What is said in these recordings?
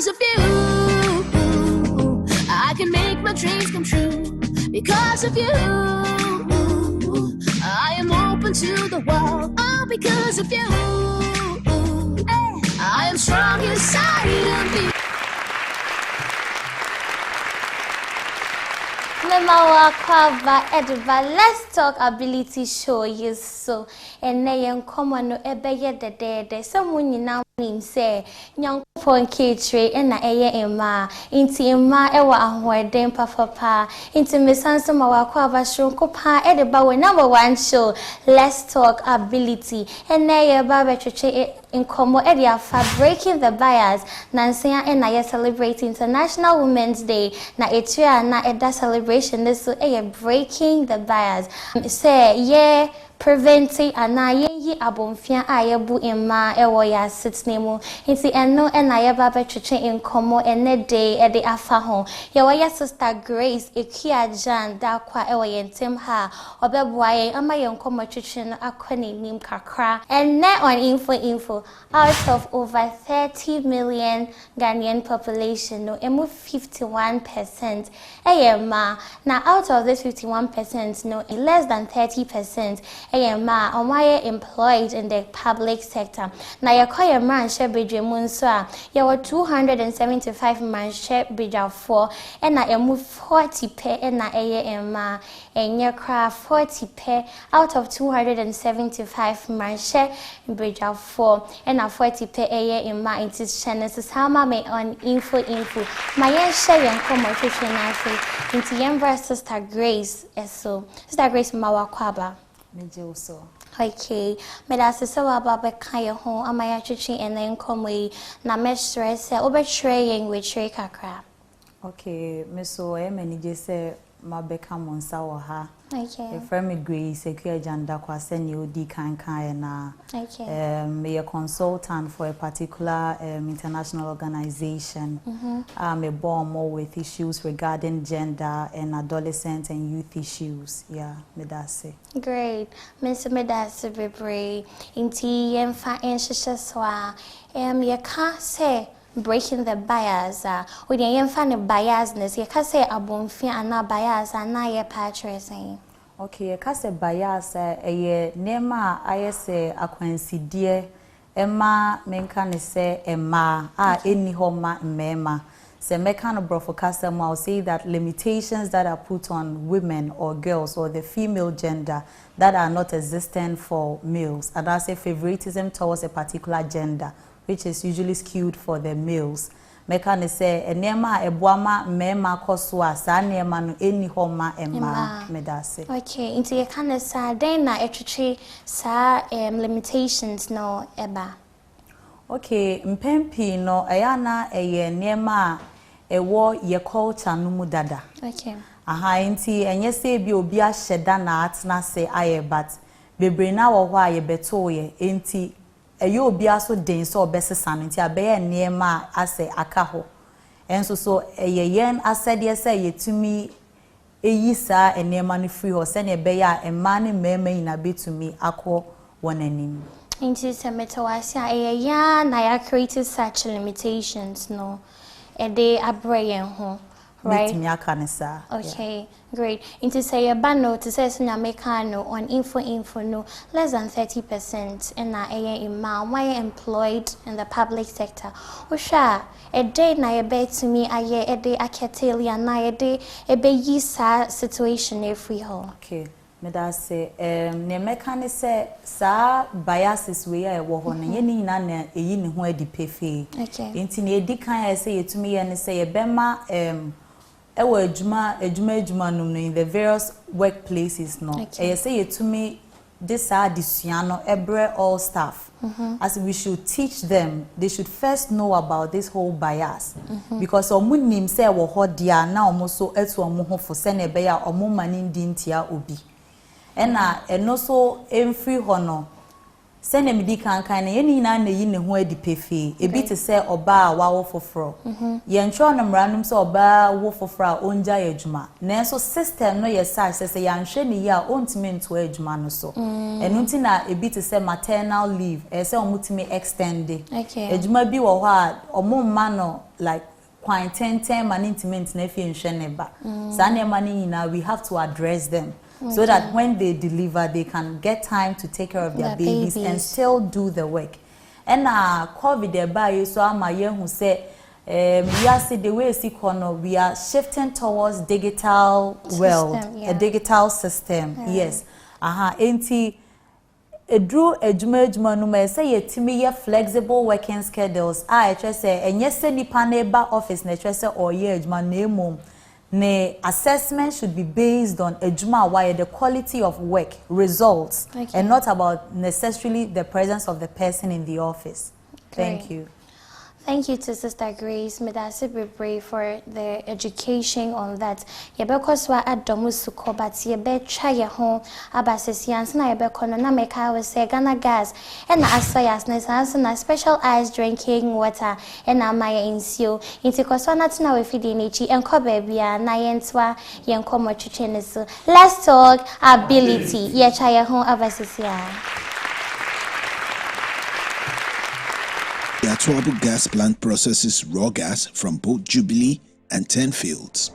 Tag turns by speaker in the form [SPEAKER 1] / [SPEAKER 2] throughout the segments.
[SPEAKER 1] because of you, I can make my dreams come true. Because of you, I am open to the world. All because of you, I am strong inside of me.
[SPEAKER 2] Memawa kwaba edva, let's talk ability show you so and nayen common no ebeye de someone now name say young pon katre and na eye emma inti emma ewa ahweden papa inti mesanso mawa kwaba shronko pa edeba we number 1 show let's talk ability and naye baba cheche in Como area for breaking the bias Nansia and I celebrate International Women's Day na etria na eda celebration this so breaking the bias say yeah preventing ana yi abomfia ayebu imma ewo ya sitnemu nti eno na ye baba twetwe in Como ene day e de afa ho ye wa ya sister Grace ekia Jan da kwa ewo yentem ha obeboa ye ama ye Como twetwe no akwane nim kakra and net on info out of over 30 million Ghanaian population no emu 51% ma now out of this 51% no less than 30% ma omaye employed in the public sector na yakoye man shebedwemu nso a ye 275 man shebedwafo na emu 40 pe na ma enye kra 40 pe out of 275 man shebedwafo na 40 pe ma it is channels sama me on info my yen share yen Como twetwe na afi into yen sister Grace eso sister Grace mawakwaba
[SPEAKER 3] Mejoso.
[SPEAKER 2] Okay, me da se baba be kan ye ho amaya twetwe enen Como yi na me stress se obetwe yen we tre kakra.
[SPEAKER 3] Okay, me so e manage se ma be kan monsa wo ha.
[SPEAKER 2] Okay.
[SPEAKER 3] E friend me Grace Ekia Janda kwa se ni odi kan na.
[SPEAKER 2] Okay.
[SPEAKER 3] Me a consultant for a particular international organization. I'm a born more with issues regarding gender and adolescent and youth issues. Yeah, me da se.
[SPEAKER 2] Great. Miss Medase bebre inti yemfa enhyehyɛ so a ye ka say breaking the bias we dey yemfa ne biasness ye ka say abomfia ana bias ana ye patressing.
[SPEAKER 3] Okay, ye ka say bias ye nema ayese akwansidie ema menka ne say ema a eni ho ma mmema. Se meka no brofo kasa mo, I'll say that limitations that are put on women or girls or the female gender that are not existent for males, and I say favoritism towards a particular gender which is usually skewed for the males. Meka ne say enema eboama mmema koswa sa enema no eni ho ma ema medase.
[SPEAKER 2] Okay, into ye kana sa den na etwetwe sa limitations no eba.
[SPEAKER 3] Okay, mpempi no ayana eye niema ewo ye culture no mu dada.
[SPEAKER 2] Okay.
[SPEAKER 3] Aha nti enye se bi obi ahyeda na atena se aye but bebre na wo ho aye beto ye nti eye obi aso den so obesesa nti abeye niema ase aka ho. Enso so eye yen asede se yetumi eyi sa niema no free ho se ne beye a ema ne mema ina betumi akọ wonanim.
[SPEAKER 2] Into Semetoasia, ya na ya created such limitations, no, and they are brain home, right? Okay, great. Into say a bano to say Mekano on info no less than 30%, and na in why employed in the public sector. Osha a day na a bed to me a day a catelia na a day a be yisa situation every hole.
[SPEAKER 3] Okay. Me da se ne meka ne se sa biases we ya wo ho ne ye ni na na eyi ne ho adi pefe.
[SPEAKER 2] Okay.
[SPEAKER 3] Nti ne edi kan ya se yetumi ye ne se ye bema ewo adwuma no in the various workplaces no.
[SPEAKER 2] Okay.
[SPEAKER 3] Se yetumi this addition no ebre all staff. As we should teach them, they should first know about this whole bias because omunim se wo ho dia na omo so etu omo ho fo se ne be ya omo mani ndi ntia obi. Ena eno so emfri ho no Send a medical kind of any nan in the way the pefi, a bit to say or bar wow for fro. Yan tron random so bar wolf for fra own jayajma. Nenso system no your size says a yan sheni ya own to mean to age man so. And untina a bit to say maternal leave, a say multime extended. Okay. Ejuma be or hard or more mano like quite 10 man intimate nephew and sheneba. Sanya money now we have to address them. So that when they deliver, they can get time to take care of their babies and still do the work. And COVID there so I'm a young who said, we are see the way we are shifting towards digital world, a digital system. Yes. Enti drew a juma no say a timmy flexible working schedules. I just say and yes any paneba office na or year juma name. Ne assessment should be based on ejuma why the quality of work results and not about necessarily the presence of the person in the office. Thank you.
[SPEAKER 2] Thank you to Sister Grace. May that be brave for the education on that. Because we are domusuko, but you be try your home about sesians na be kono na meka we say Ghana gas and asayas na special ice drinking water and amaya insio. Inti koso na tina we feed nichi enko bebia na yentwa yenko mo chichene so. Let's talk ability. Ye try your home about sesians.
[SPEAKER 4] The Atuabu gas plant processes raw gas from both Jubilee and 10 fields.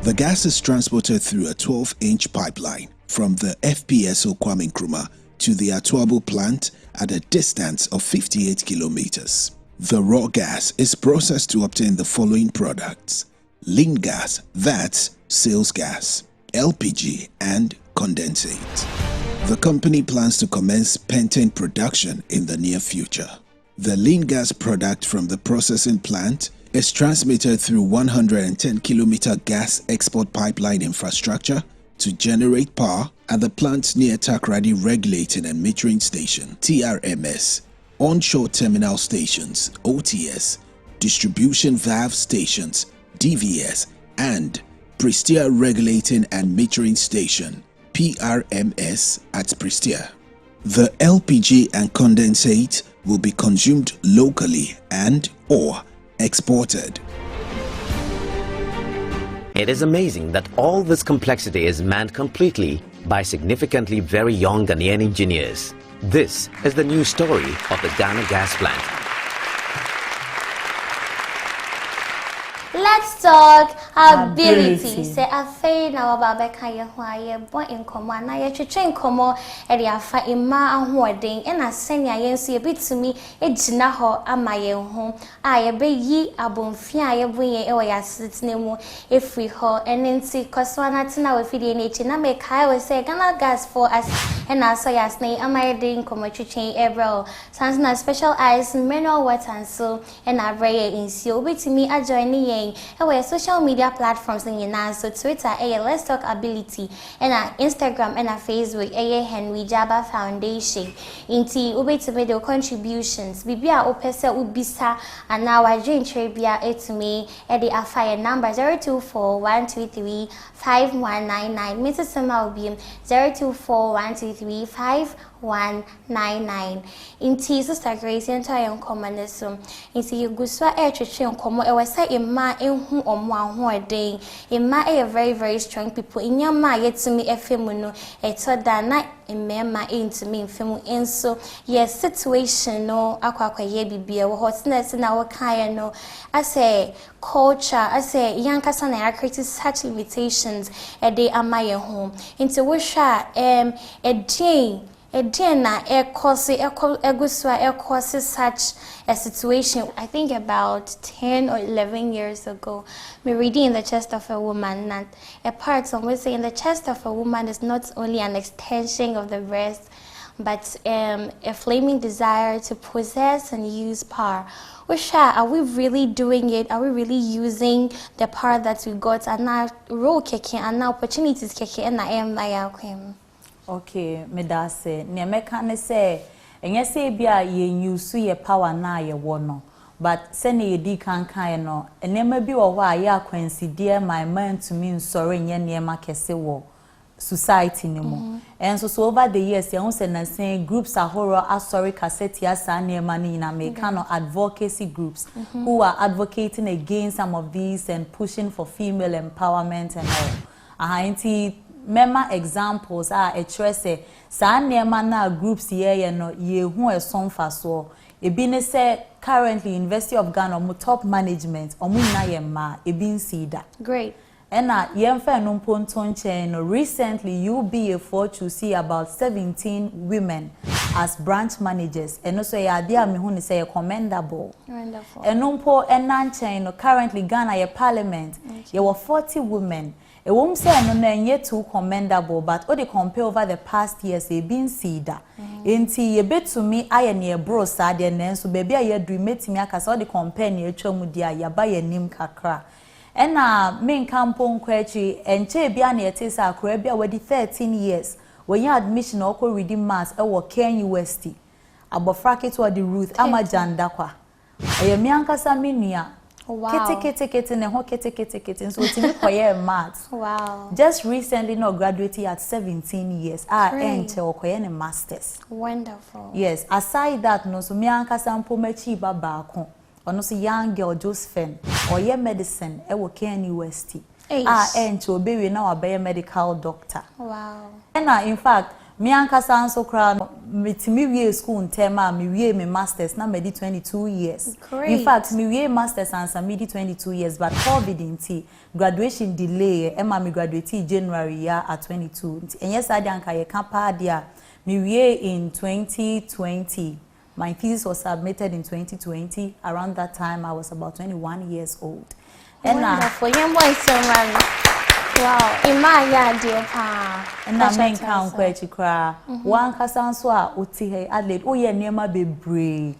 [SPEAKER 4] The gas is transported through a 12-inch pipeline from the FPSO Kwame Nkrumah to the Atuabu plant at a distance of 58 kilometers. The raw gas is processed to obtain the following products: lean gas, that's sales gas, LPG, and condensate. The company plans to commence pentane production in the near future. The lean gas product from the processing plant is transmitted through 110-kilometer gas export pipeline infrastructure to generate power at the plant's near Takrady Regulating and Metering Station (TRMS), onshore terminal stations (OTS), distribution valve stations (DVS), and Prestea Regulating and Metering Station (PRMS) at Prestea. The LPG and condensate will be consumed locally and/or exported.
[SPEAKER 5] It is amazing that all this complexity is manned completely by significantly very young Ghanaian engineers. This is the new story of the Ghana gas plant.
[SPEAKER 2] Let's talk ability. Say afei na wababeka ye ho aye bon inkomo na ye twetwe inkomo e de afa ima ahoden e na senya ye nso ye bitumi ejina ho ama ye ho a ye be yi abonfi a ye boye e wo ya sitine mu efri ho enenti koso na tina we fidie na echi na me kai we say Ghana gas for us e na so ya snai ama ye de inkomo twetwe ebro sans na special ice mineral water and so e na breye insio bitumi ajoin ye our social media platforms in so Twitter, Let's Talk Ability, and Instagram and Facebook, Henry Jaba Foundation. Inti ubeti video contributions. Bibia opese ubisa and now I join trivia to me at the affair number 024-123-5199. Mrs. Samal Beam 024-123-5199. Inti Sister Grace entire commanism. Inti Guswa Air Komo Ewasa Ima Enhu Omwa Hoarding. Ima a very, very strong people. In your ma yet to me a femuno, a todana in mema into me femu and so yes situation no aqua ye be a hotness in our kind no. I say culture, I say young Cassan I created such limitations a day at my home. Into which a day. A dinner, a causes such a situation. I think about 10 or 11 years ago, me reading in the chest of a woman that a part of which in the chest of a woman is not only an extension of the breast, but a flaming desire to possess and use power. Are we really doing it? Are we really using the power that we got and now role kicking and now opportunities kicking and I am like
[SPEAKER 3] Okay, me da se ne meka ne se enye se bia ye use ye power na ye wo no but se ne ye di kankan no enema bi wo ho a ye akwansidie my man to me sorry nye ne ma kese wo society no more. And so over the years, you say saying groups are horror, sorry, cassette, money in American advocacy groups who are advocating against some of these and pushing for female empowerment and all. Member examples are a choice. Na groups here no ye who a song for so. Ebine say currently University of Ghana top management na yema ebin see that.
[SPEAKER 2] Great.
[SPEAKER 3] Ena yemfa no pontonche no recently UBA for to see about 17 women as branch managers and also ya dia me hu ni say commendable.
[SPEAKER 2] Wonderful.
[SPEAKER 3] Enumpo enanche no currently Ghana ye parliament ye were 40 women. E won't say no na enye too commendable but o de compare over the past years e been see that. Enti ye bet to me aye ne bro sa de nenso baby aye dream metimi akasa o de compare ne atwa mu dia ya ba ye nim kakra. Ena main campaign kwechi enche bia na yete sa akra bia wadi 13 years when you admission or reading maths e wo Ken University abofra keto the Ruth Amajanda kwa eye mi ankasa menua kete ne ho kete so timi koye maths.
[SPEAKER 2] Wow.
[SPEAKER 3] Just recently no graduated at 17 years enche okoye ne masters.
[SPEAKER 2] Wonderful.
[SPEAKER 3] Yes, aside that no so mi ankasa mpomachi baba ako ono so young girl Josephine or ye medicine e wo Ken University enche obewe na wabaye medical doctor.
[SPEAKER 2] Wow.
[SPEAKER 3] And in fact me ankasa anso kra metimi wie school ntema me wie me masters na me di 22 years.
[SPEAKER 2] Great.
[SPEAKER 3] In fact me wie masters and me di 22 years but COVID inti graduation delay e ma me graduate January ya at 22 enye sa dia anka ye kapa dia me wie in 2020. My thesis was submitted in 2020. Around that time, I was about 21 years old.
[SPEAKER 2] And wow, Imaya dear pa.
[SPEAKER 3] And I mean count kwechi kra. One kasanswa uti adlet uye nema bebre.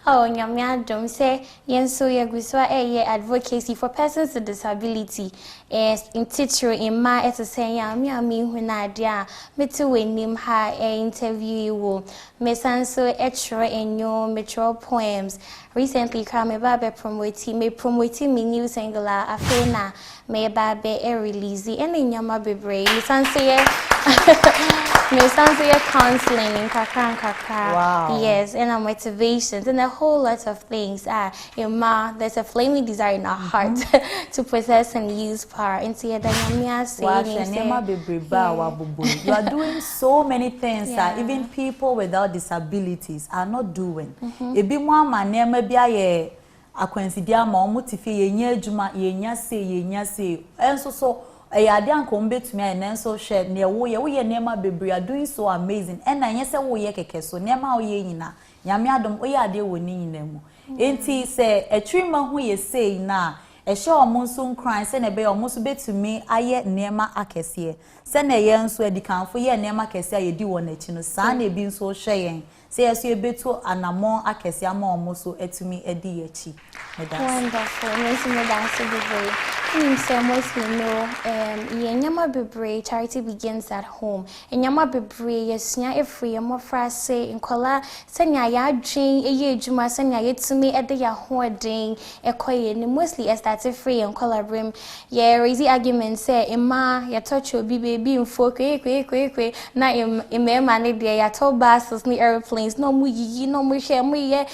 [SPEAKER 2] Oh, nyamya dom say yenso ye guswa ye advocacy for persons with disability. In teacher in my say yami huna dia metu wenim ha interview wo mesanso extra enyo metro poems. Recently kame babe promoting me new single afena me babe release and in yama bebre mesanso ye counseling in kakra.
[SPEAKER 3] Wow.
[SPEAKER 2] Yes, and our motivations and a whole lot of things. There's a flaming desire in our heart to possess and use power. And so
[SPEAKER 3] you are doing so many things that even people without disabilities are not doing. Ebi mo ma nema bia ye akwansidia ma omotifi yenya adwuma yenya se enso so ade anko mbetumi enenso share ne wo ye nema bebre are doing so amazing and na nyese wo ye keke so nema wo ye nyina nyame adom wo ye ade wo ni nyina mu enti se atwima hu ye sei na ehye omonso nkran se ne be omonso betumi aye nema akese se ne ye nso adikanfo ye nema akese ayedi wo na chi no sa na ebi nso hwe yen se yeso ebeto anamon akese ama omonso etumi edi ye chi.
[SPEAKER 2] Wonderful. Yenyama bebre charity begins at home. Yenyama bebre yesnya efri yemofra say nkola senya ya dwen eye adwuma senya yetumi ede ya hoden ekoye ni mostly start free nkola brim ye raise argument say emma ya touch obi baby mfo kwe na emema ne de ya to buses ni airplanes no mu yiyi no mu hwe mu ye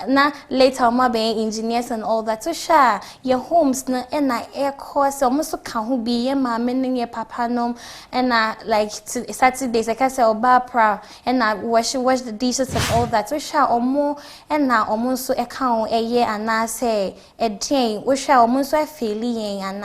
[SPEAKER 2] na later ma be engineers and all that so sha your homes na na air course almost can who be ye mama and ye papa nom and like Saturdays I can say oba pra and wash the dishes and all that so sha omo and na almost so account a year and na say a day we sha almost so feeling and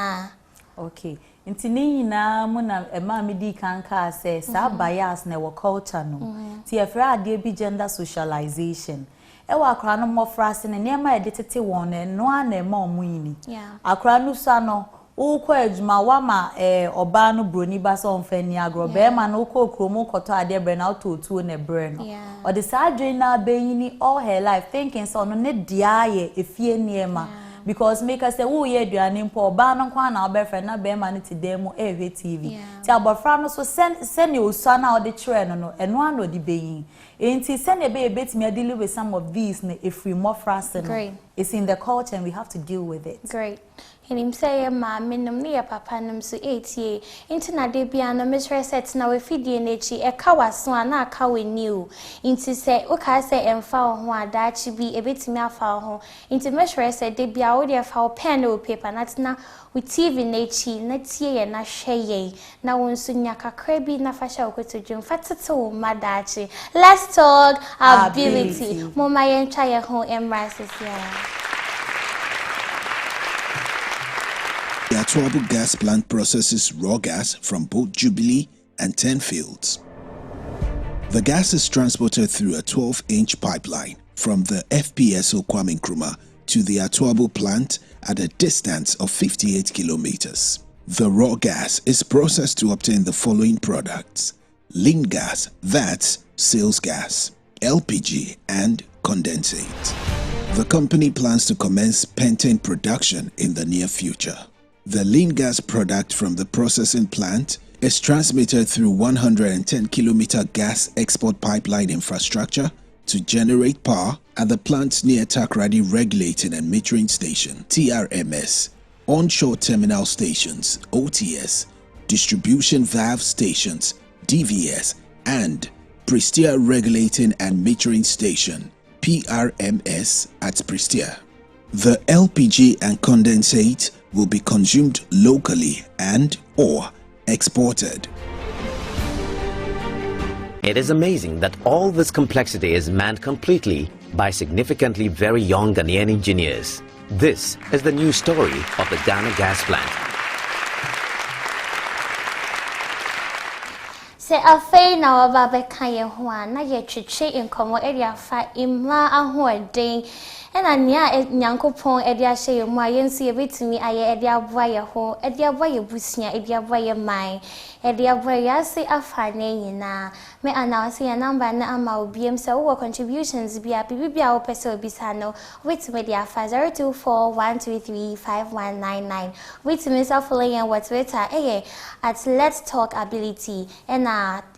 [SPEAKER 3] okay nti ni nyina mu na ema medi kanka say sa bias na wo culture no ti efra ade bi gender socialization ewa akra no mofra se ne nema edetete won no ana ema omuyini akra no sa no ukwa ejuma wa ma oba no broni ba so mfani agro be ma no ukwa okromo koto ade bre na ototu ne bre no o de sa adwen na benyini all her life thinking so no ne dia ye efie niema because make us say wo ye aduane mpo oba no kwa na obefre na be ma no ti demo ehwe TV ti abofra no so send osuana o de kire no eno ano di beyin Enti send a bit me deal with some of these if we more fast.
[SPEAKER 2] Great.
[SPEAKER 3] It's in the culture and we have to deal with it.
[SPEAKER 2] Great. Him say ma minum ne papa num so 8 year inti na de bia no misre set na we fidie nechi e ka waso na aka we new inti say o ka say emfa ho adachi bi ebetimi afa ho inti misre set de bia wo de fa pen o paper na tina we TV nechi na tie ye na hweye na won so nya kakra bi na fa sha okotodwum fatete wo madachi. Let's talk ability. Mama yen try ye ho embraces ya.
[SPEAKER 4] The Atuabo gas plant processes raw gas from both Jubilee and 10 fields. The gas is transported through a 12-inch pipeline from the FPSO Kwame Nkrumah to the Atuabo plant at a distance of 58 kilometers. The raw gas is processed to obtain the following products: lean gas, that's sales gas, LPG, and condensate. The company plans to commence pentane production in the near future. The lean gas product from the processing plant is transmitted through 110-kilometer gas export pipeline infrastructure to generate power at the plant's near Takrady Regulating and Metering Station (TRMS), onshore terminal stations (OTS), distribution valve stations (DVS), and Prestea Regulating and Metering Station (PRMS) at Prestea. The LPG and condensate will be consumed locally and/or exported.
[SPEAKER 5] It is amazing that all this complexity is manned completely by significantly very young Ghanaian engineers. This is the new story of the Ghana Gas Plant.
[SPEAKER 2] Se afei na wababa kanye ho na ye twetwe enkomo edi afa imma ahoden ena nia nyankopon edi ahye ye mu ayensi ebetimi aye edi aboa ye ho edi aboa ye busia edi aboa ye man edi aboa ye ase afa na nyina me announce your number na ama obiem se wo contributions bia bibia wo pese obisa no wetimi di afa 0241235199 wetimi sa follow yen what Twitter at Let's Talk Ability and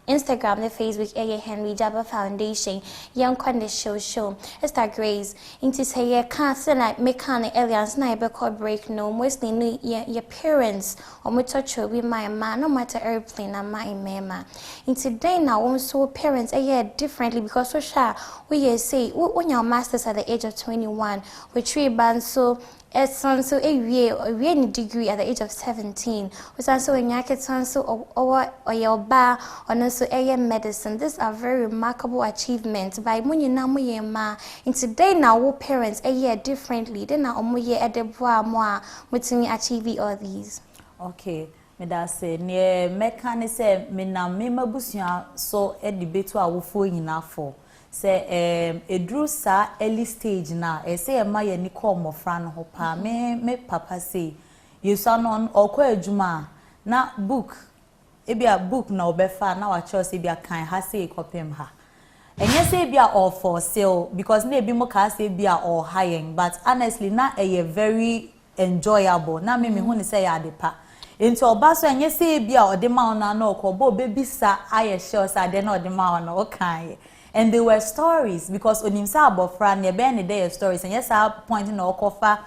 [SPEAKER 2] Instagram, the Facebook, Henry Jabba Foundation, Young Conde Show. It's Grace. Into say you can't say like mechanic aliens na break no mostly no your parents or me touch with my man no matter airplane and my mama. In today now also parents differently because so sure we say when your masters at the age of 21 with 3 bands so so a degree at the age of 17. We also in Yaketan so or your bar or also a medicine. These are very remarkable achievements by Muninamu ma. In today now parents differently. Then now at the bois moi achieve all these.
[SPEAKER 3] Okay. Me da say near mechanic say me na me mabusia so e debate a wo fo nyina for. Say edru sa early stage na say ma ye ni call mofra no ho pa me papa say you son on okwa adwuma na book ebia book na obefa na wa choose ebia kan ha say kopem ha enye say ebia all for sale because na ebi mo ka say ebia all high but honestly na very enjoyable na me hu ni say ya de pa into oba so enye say ebia ode ma ona na okobo bebisa aye sure say de na ode ma ona o kan. And there were stories because when himself about friend near Ben day stories and yes I pointing out offer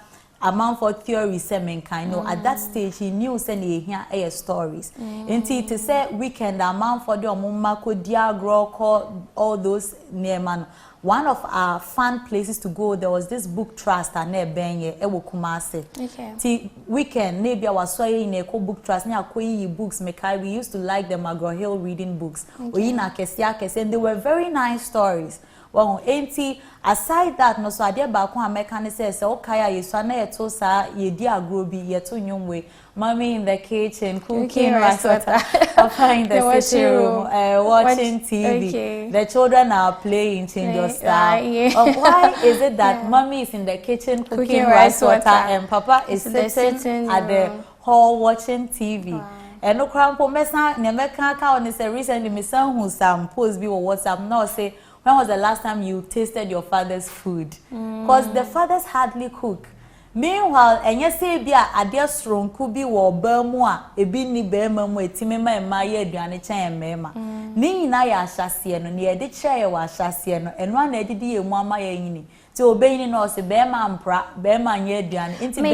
[SPEAKER 3] amount for theory semen kind know at that stage he knew sending here stories until to say weekend amount for the omumako diagro call all those near man. One of our fun places to go, there was this book trust and near Benye, Ewo Kumasi.
[SPEAKER 2] Okay.
[SPEAKER 3] Ti weekend, maybe I was so in a book trust, near Koi books, Mekai. We used to like the McGraw Hill reading books. We in Akesiakes, and they were very nice stories. Well, auntie, aside that, no so idea about one mechanic says, okay, you saw na to sa ye dear groby yet to way. Mommy in the kitchen, cooking rice water, Papa in the sitting room, watching TV.
[SPEAKER 2] Okay.
[SPEAKER 3] The children are playing, change your style. Why is it that mommy is in the kitchen cooking rice water and Papa is sitting at the hall watching TV? And no crampo mesa, never can't count. It's a recently, Miss Son who some post be or WhatsApp now say, when was the last time you tasted your father's food? Because the fathers hardly cook. Meanwhile, enye say bia ade sronku bi wo ba mu a ebi ni ba ma mu etime ma ye aduane chen mema. Ni nyina ya ahyase no ne ye de kire ye wa ahyase no eno ana edidi ye mu ama ye nyini. Ti obeyini no se be ma mpra be ma nye aduane inti be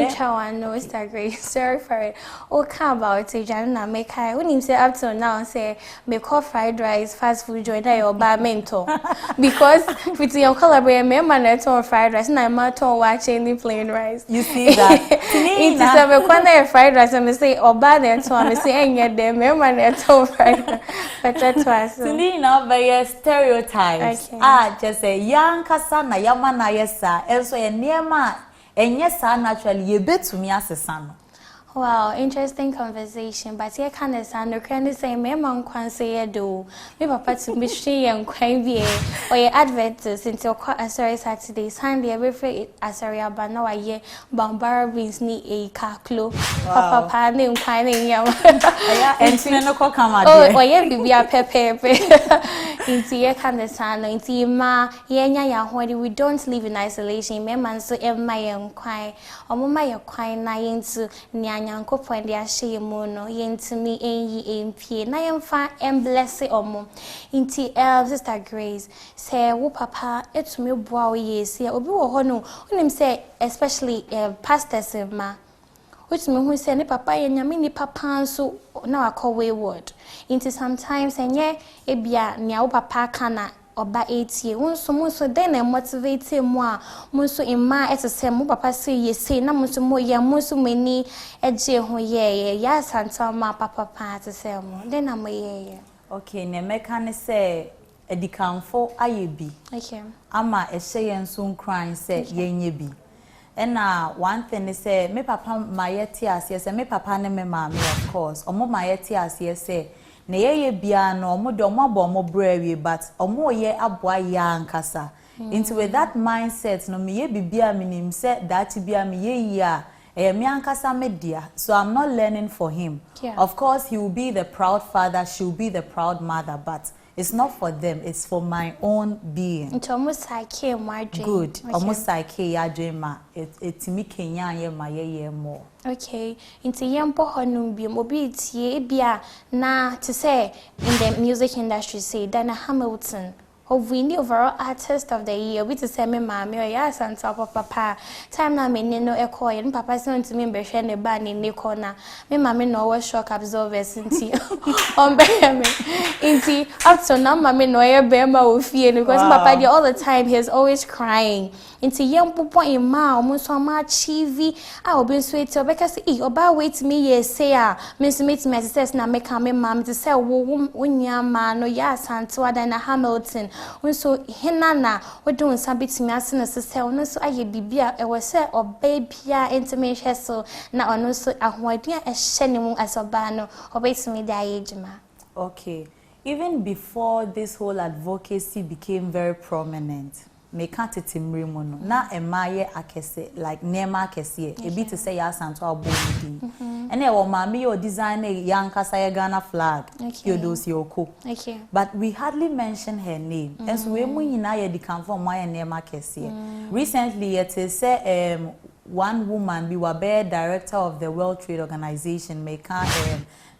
[SPEAKER 2] no Mr. Grace, sorry for it. Oh, come about it, Jana make I when him say up till now say make call fried rice fast food join your bar mentor because with your collaborate me man on fried rice na ma ton watching the plain rice.
[SPEAKER 3] You see that?
[SPEAKER 2] It is a corner fried rice and me say oba na ton me say enye dem me man on fried rice. But that was
[SPEAKER 3] Nina by stereotypes.
[SPEAKER 2] Okay.
[SPEAKER 3] Just say young kasa na yama na yesa enso ye niema enye sa naturally ye betumi asesa no.
[SPEAKER 2] Wow, interesting conversation. But here can the sound of candy say, me man can say do. Me papa to be she and quite be or your adverts until sorry Saturday, Sunday, every free sorry about now a year, Bambara brings me a car clue. Papa name kind of yam.
[SPEAKER 3] And no come
[SPEAKER 2] oh, yeah, be a pepe. Into here can the sound, into ma, yenya, we don't live in isolation. Me man so my young quiet, or my quiet na into Nyanko and the ashe mono, yentimi enyi empie, na yemfa bless omo. Inti Sister Grace, say, wo papa, it's me boa yes, ya obi wo hono, unim say, especially pastors ma. Which me who say, ni papa yenyami ni papa so now I call wayward. Inti sometimes, and ye, ebia, nya wo papa kana. Oba 8 years monso then e motivate mo a monso imma etese mo papa say yesi na monso mo ya monso mani eje ho ye ya santa ma papa pa etese mo then na mo ye
[SPEAKER 3] okay ne meka ne say edikanfo ayebi
[SPEAKER 2] okay
[SPEAKER 3] ama ehye yen so nkran say yenye bi ena one thing is say me papa ma yeti ase say me papa ne me ma me of course omo ma yeti ase say na ye bia no omo de omo abo omo brawe but omo ye aboa ya nkasa into with that mindset no me ye bibia minim say that bia me ye ya me ankasa media so I'm not learning for him of course he will be the proud father she will be the proud mother but it's not for them it's for my own being
[SPEAKER 2] it's almost like my dream
[SPEAKER 3] good almost like ya dream ma it me kenya ye ma ye more
[SPEAKER 2] okay into yempo honum bi obi tie bia na to say in the music industry say Dana Hamilton of winning overall artist of the year we to say me mama or yes and top of papa time na me no echo and papa say to me be hwe ne ba ne corner me mama no was shock absorbers inti on be me inti up to now mama no e be ma ofie because papa dey all the time he's always crying inti yam popo in ma o so ma achieve a obi so eti obeka say e oba wait me ye say a me success na me come mama to say wo nyama no yes and to Dana Hamilton so hinana we do nsa bitimi ase na sese ono so aye bibia e we se obabia intimate so na ono so ahoadua e hye ne mu asoba no obetimi da yejima
[SPEAKER 3] okay even before this whole advocacy became very prominent me can't timri mu no na emaye akese like nema akese e bi to say ya santo abomudi ene e wo maami yo design yankasa ye Ghana flag yodosi oko
[SPEAKER 2] okay
[SPEAKER 3] but we hardly mention her name and so we mu nyina ye di kan from why nema akese recently it is say one woman be wa be director of the World Trade Organization meka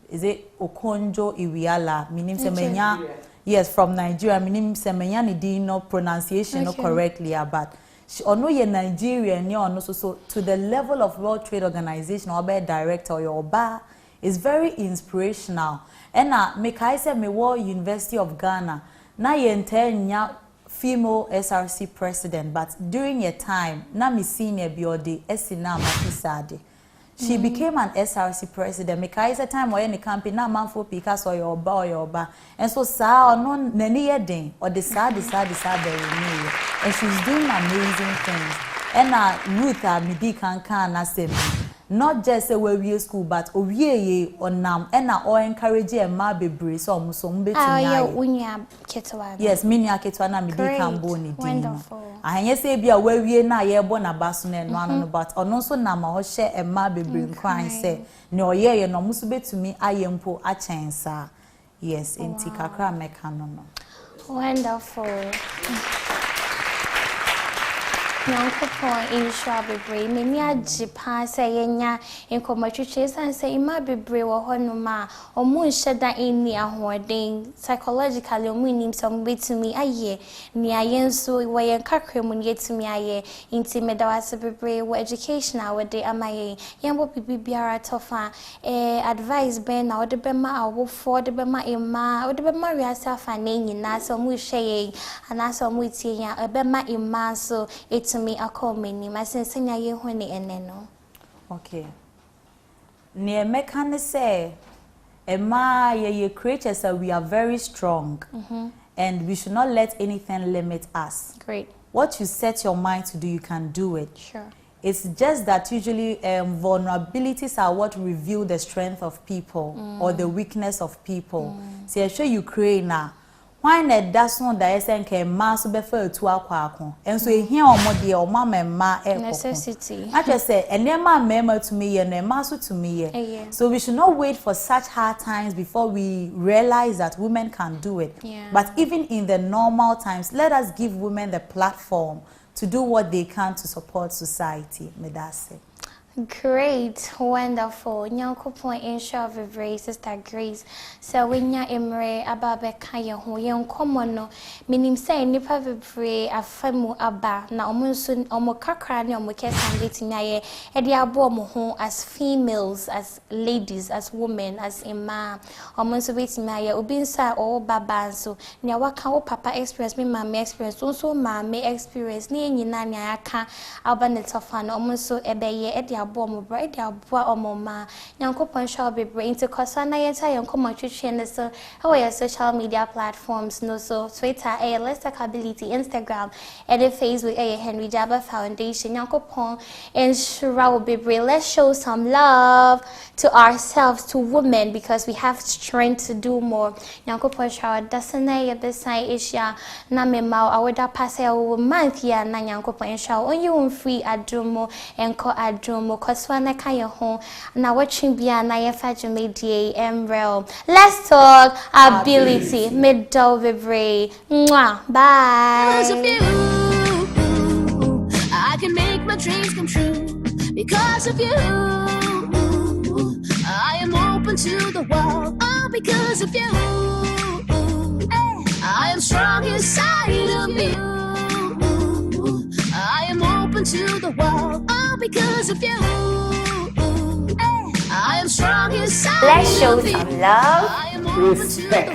[SPEAKER 3] is it Okonjo Iweala minim se menya yes from Nigeria minim se menya ni di no pronunciation no correctly but she ono ye Nigeria ni ono so to the level of World Trade Organization or be director or oba is very inspirational and make I say me wo University of Ghana na ye ntenya female SRC president but during your time na me senior biode esina mafisade she became an SRC president. Because the time when the campaign na manfo because or your ba and so sa no nani yedin or the sad and she's doing amazing things. And Ruth Midi can asem not just a way school but owie onam and o encourage e ma bebre so omuso
[SPEAKER 2] betumi
[SPEAKER 3] yes minia ketwa na Midi can bo ni din
[SPEAKER 2] wonderful
[SPEAKER 3] ahanye say bia wawie na ye bo na baso na eno ano no but ono so na ma ho hye e ma bebre nkran say ne oyeye no muso betumi ayempo achensa yes enti kakra meka no
[SPEAKER 2] wonderful Nyankopon insure bebre meni agye pa se yenya enkomatwetwe san se ima bebre wo honoma omu nheda eni ahoden psychologically omu nim some betumi aye ni ayenso wo yen kakremu ni yetumi aye inti medawase bebre wo education awode amaye yembo bibiara tofa advice ben na wode bema awofo de bema ima wode bema wiasa fa na nyina so mu hweye ana so mu tie ya bema ima so me a call many my sense in ye when no.
[SPEAKER 3] Okay. Near mekane say Emma ye creatures we are very strong and we should not let anything limit us.
[SPEAKER 2] Great.
[SPEAKER 3] What you set your mind to do, you can do it.
[SPEAKER 2] Sure.
[SPEAKER 3] It's just that usually vulnerabilities are what reveal the strength of people or the weakness of people. See, I show you create now. Why not that's one that SNK mass befer to aqua and so here on modi or mamma
[SPEAKER 2] necessity.
[SPEAKER 3] I just say and then my memo to me and a mass to me. So we should not wait for such hard times before we realize that women can do it. But even in the normal times, let us give women the platform to do what they can to support society. Medase.
[SPEAKER 2] Great, wonderful. Nyankopon insure bebre Sister Grace. So when ya emre ababe kaya ho yen komono minim say nipa bebre afamu aba na omunso omo kakra ne omo kesan betimi aye e de abo omo ho as females, as ladies, as women, as ima omunso betimi aye obi nsa o baba nso ne waka wo papa experience me mama experience so mama experience ne nyina ne aka aba ne tofa na omunso ebeye e de abo bra e aboa omoma Nyankopon shall be brain to kosana yenta yankomo twetwe so how your social media platforms no so Twitter Let's Talk Ability, Instagram and Facebook Henry Jabba Foundation Nyankopon ensure be brain. Let's show some love to ourselves, to women, because we have strength to do more. Nyankopon shall dasana ye besai isha na mema awoda pass a month ya na Nyankopon shall on you free adromo enko adromo koswana kaya home na watching bia na ye fajumedie emrel. Let's talk ability middle vibre. Mwah. Bye.
[SPEAKER 1] Because of you, I can make my dreams come true. Because of you, I am open to the world. All because of you, I am strong inside of you. I am open to the world. All because of you, I am strong inside.
[SPEAKER 2] Let's show some love,
[SPEAKER 1] respect.